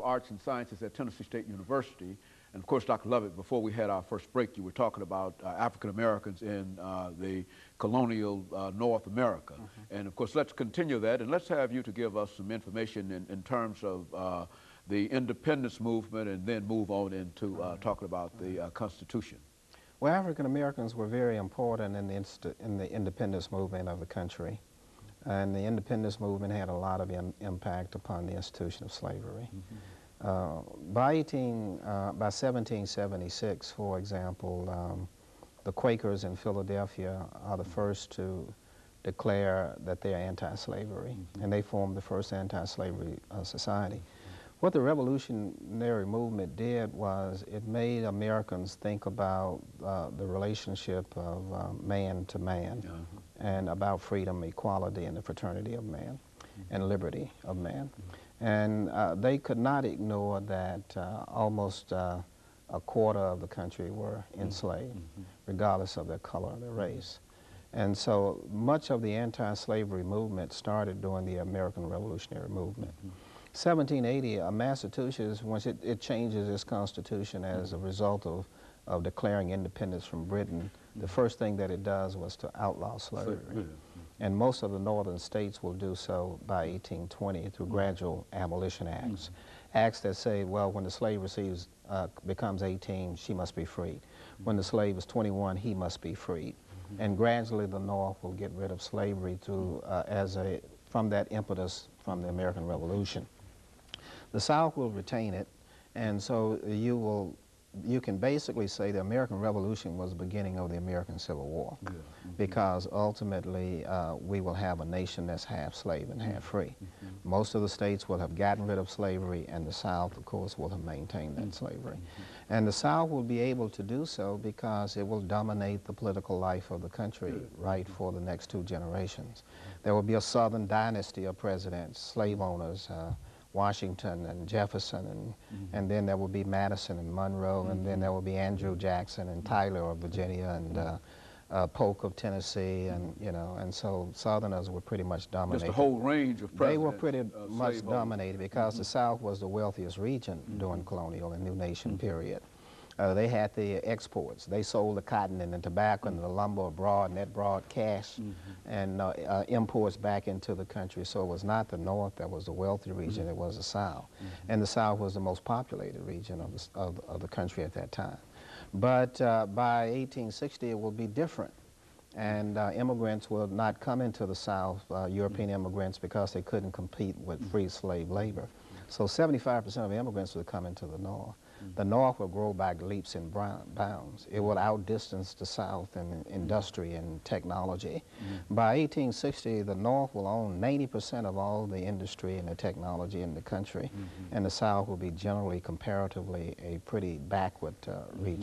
Arts and Sciences at Tennessee State University. And of course, Dr. Lovett, before we had our first break, you were talking about African Americans in the colonial North America. And of course, let's continue that, and let's have you to give us some information in terms of the independence movement, and then move on into talking about the Constitution. Well, African Americans were very important in the independence movement of the country. And the independence movement had a lot of impact upon the institution of slavery. By 1776, for example, the Quakers in Philadelphia are the first to declare that they are anti-slavery, and they formed the first anti-slavery society. What the revolutionary movement did was it made Americans think about the relationship of man to man, and about freedom, equality, and the fraternity of man, and liberty of man. And they could not ignore that almost a quarter of the country were enslaved, regardless of their color or their race. And so much of the anti-slavery movement started during the American Revolutionary Movement. 1780, Massachusetts, once it changes its constitution as a result of declaring independence from Britain, the first thing that it does was to outlaw slavery. And most of the northern states will do so by 1820 through gradual abolition acts. Acts that say, well, when the slave becomes 18, she must be freed. When the slave is 21, he must be freed. And gradually the North will get rid of slavery from that impetus from the American Revolution. The South will retain it, and so you can basically say the American Revolution was the beginning of the American Civil War, because ultimately we will have a nation that's half slave and half free. Most of the states will have gotten rid of slavery, and the South, of course, will have maintained that slavery. And the South will be able to do so because it will dominate the political life of the country right for the next 2 generations. There will be a Southern dynasty of presidents, slave owners, Washington and Jefferson, and then there will be Madison and Monroe, and then there will be Andrew Jackson and Tyler of Virginia, and Polk of Tennessee, and and so Southerners were pretty much dominated. Just a whole range of presidents. They were pretty much dominated because the South was the wealthiest region during colonial and New Nation period. They had the exports. They sold the cotton and the tobacco and the lumber abroad, and that brought cash and imports back into the country. So it was not the North that was the wealthy region, it was the South. And the South was the most populated region of the country at that time. But by 1860, it will be different. And immigrants will not come into the South, European immigrants, because they couldn't compete with free slave labor. So 75% of immigrants will come into the North. The North will grow by leaps and bounds. It will outdistance the South in industry and technology. By 1860, the North will own 90% of all the industry and the technology in the country, and the South will be generally, comparatively, a pretty backward region.